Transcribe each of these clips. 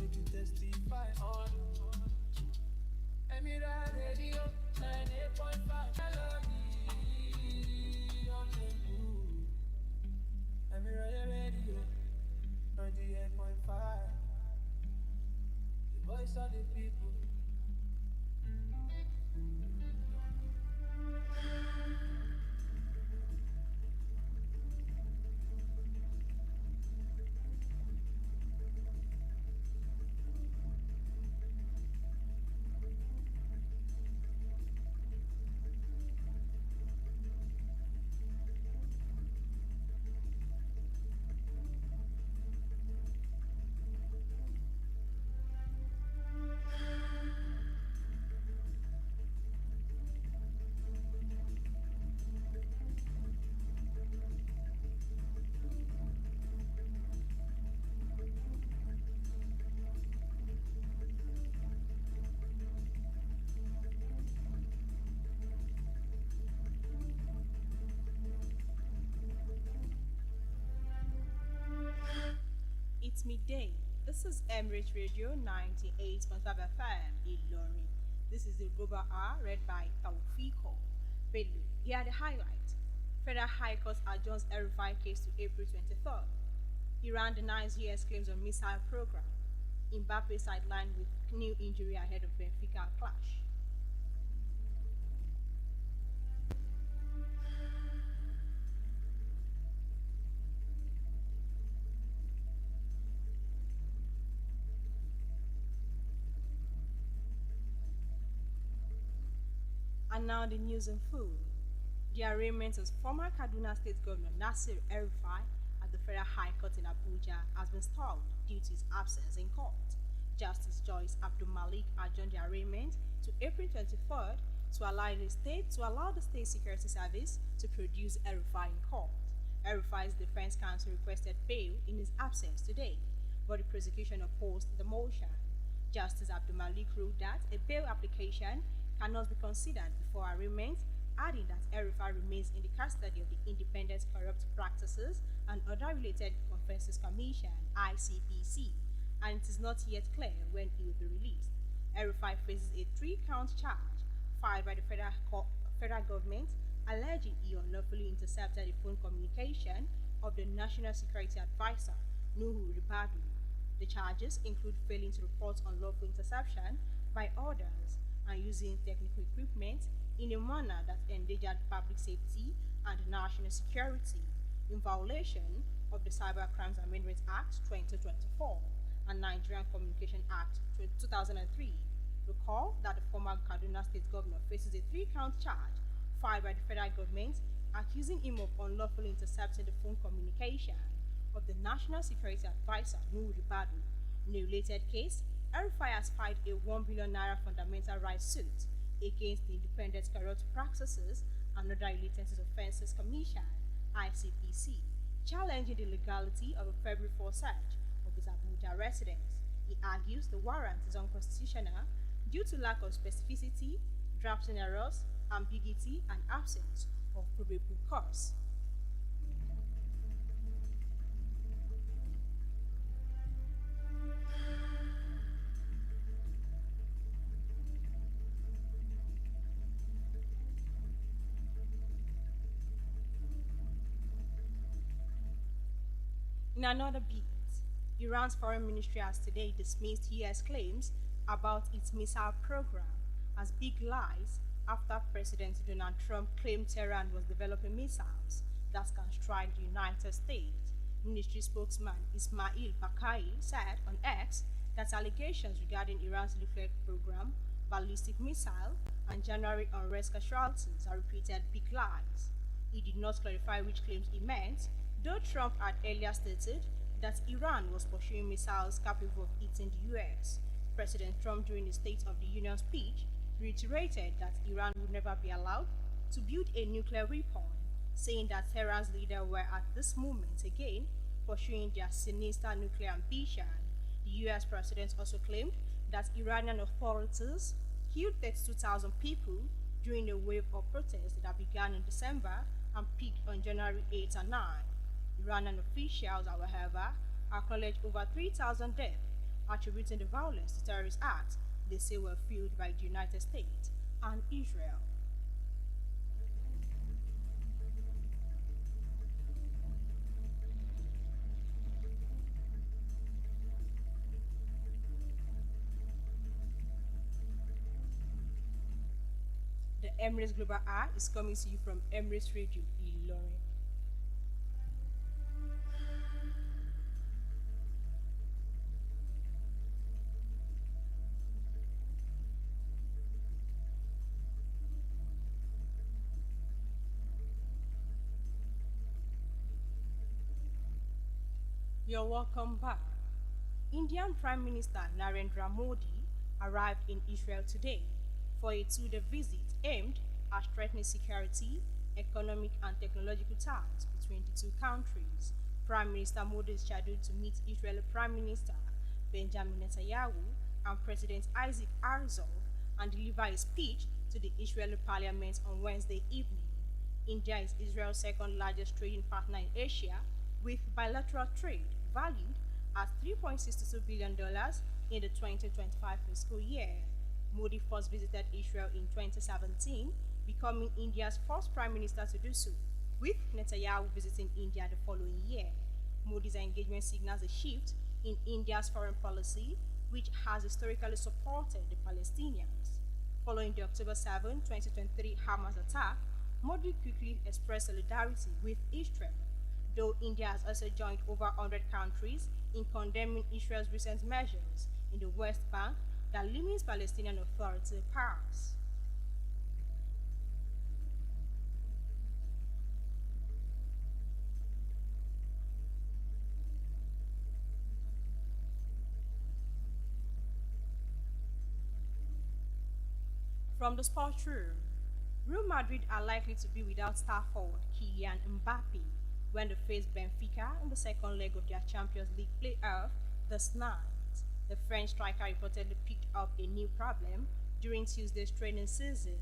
make you testify on. Emirate Radio 98.5 melody on the move. Emirate Radio 98.5, the voice of the people. It's midday. This is Emirate Radio 98.5 FM Ilorin. This is the Global Hour read by Taofeeqoh Bello. Here are the highlights. Federal High Court adjourns Erufai case to April 23rd. Iran denies US claims on missile program. Mbappe sidelined with new injury ahead of Benfica clash. And now the news in full. The arraignment of former Kaduna State Governor Nasir El-Rufai at the Federal High Court in Abuja has been stalled due to his absence in court. Justice Joyce Abdul Malik adjourned the arraignment to April 23rd to allow the State Security Service to produce El-Rufai in court. El-Rufai's defense counsel requested bail in his absence today, but the prosecution opposed the motion. Justice Abdul Malik ruled that a bail application cannot be considered before arraignment, adding that El-Rufai remains in the custody of the Independent Corrupt Practices and Other Related Offences Commission (ICPC), and it is not yet clear when he will be released. El-Rufai faces a three-count charge filed by the federal government alleging he unlawfully intercepted the phone communication of the National Security Advisor, Nuhu Ribadu. The charges include failing to report unlawful interception by others and using technical equipment in a manner that endangered public safety and national security, in violation of the Cyber Crimes Amendment Act 2024 and Nigerian Communication Act 2003. Recall that the former Kaduna State Governor faces a three-count charge filed by the federal government accusing him of unlawfully intercepting the phone communication of the National Security Advisor, Nuhu Ribadu. In a related case, El-Rufai has filed a 1 billion naira fundamental rights suit against the Independent Corrupt Practices and Other Related Offences Commission (ICPC), challenging the legality of a February 4 search of his Abuja residence. He argues the warrant is unconstitutional due to lack of specificity, drafting errors, ambiguity, and absence of probable cause. In another beat, Iran's foreign ministry has today dismissed US claims about its missile program as big lies after President Donald Trump claimed Tehran was developing missiles that can strike the United States. Ministry spokesman Ismail Bakai said on X that allegations regarding Iran's nuclear program, ballistic missile, and January unrest casualties are repeated big lies. He did not clarify which claims he meant, though Trump had earlier stated that Iran was pursuing missiles capable of hitting the US. President Trump, during his State of the Union speech, reiterated that Iran would never be allowed to build a nuclear weapon, saying that Tehran's leaders were at this moment again pursuing their sinister nuclear ambition. The US president also claimed that Iranian authorities killed 32,000 people during a wave of protests that began in December and peaked on January 8 and 9. Iranian officials, however, acknowledged over 3,000 deaths attributing the violence to terrorist acts they say were fueled by the United States and Israel. The Emirates Global Eye is coming to you from Emirates Radio Ilorin. You're welcome back. Indian Prime Minister Narendra Modi arrived in Israel today for a two-day visit aimed at strengthening security, economic and technological ties between the two countries. Prime Minister Modi is scheduled to meet Israeli Prime Minister Benjamin Netanyahu and President Isaac Herzog and deliver a speech to the Israeli parliament on Wednesday evening. India is Israel's second largest trading partner in Asia, with bilateral trade valued at $3.62 billion in the 2025 fiscal year. Modi first visited Israel in 2017, becoming India's first prime minister to do so, with Netanyahu visiting India the following year. Modi's engagement signals a shift in India's foreign policy, which has historically supported the Palestinians. Following the October 7, 2023 Hamas attack, Modi quickly expressed solidarity with Israel, though India has also joined over 100 countries in condemning Israel's recent measures in the West Bank that limits Palestinian Authority powers. From the sports room, Real Madrid are likely to be without star forward Kylian Mbappe when they face Benfica in the second leg of their Champions League playoff this night. The French striker reportedly picked up a knee problem during Tuesday's training season,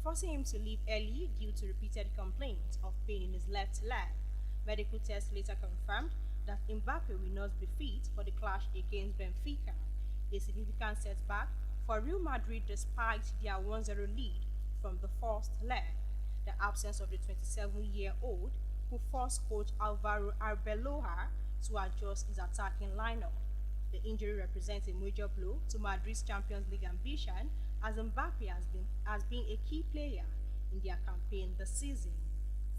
forcing him to leave early due to repeated complaints of pain in his left leg. Medical tests later confirmed that Mbappe will not be fit for the clash against Benfica, a significant setback for Real Madrid despite their 1-0 lead from the first leg. The absence of the 27-year-old who forced coach Alvaro Arbeloa to adjust his attacking lineup. The injury represents a major blow to Madrid's Champions League ambition, as Mbappe has been a key player in their campaign this season.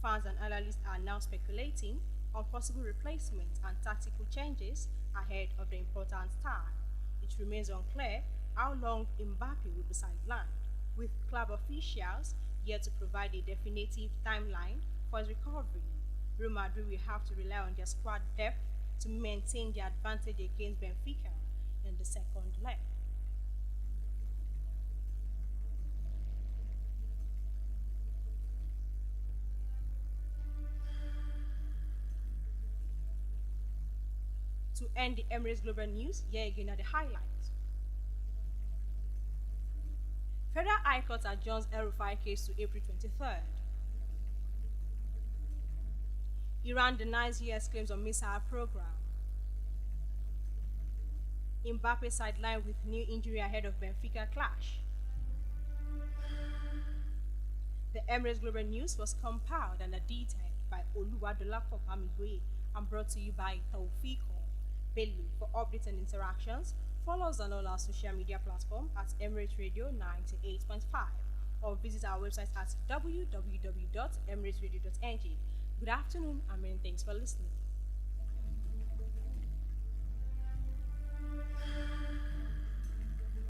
Fans and analysts are now speculating on possible replacements and tactical changes ahead of the important time. It remains unclear how long Mbappe will be sidelined, with club officials yet to provide a definitive timeline for his recovery. Real Madrid will have to rely on their squad depth to maintain their advantage against Benfica in the second leg. To end the Emirates Global News, here again are the highlights. Federal High Court adjourns El-Rufai case to April 23rd. Iran denies US claims on missile program. Mbappe sidelined with new injury ahead of Benfica clash. The Emirates Global News was compiled and edited by Oluwadolapo Bamigoye and brought to you by Taofeeqoh Bello. For updates and interactions, follow us on all our social media platforms at Emirate Radio 98.5 or visit our website at www.emirateradio.ng. Good afternoon and many thanks for listening.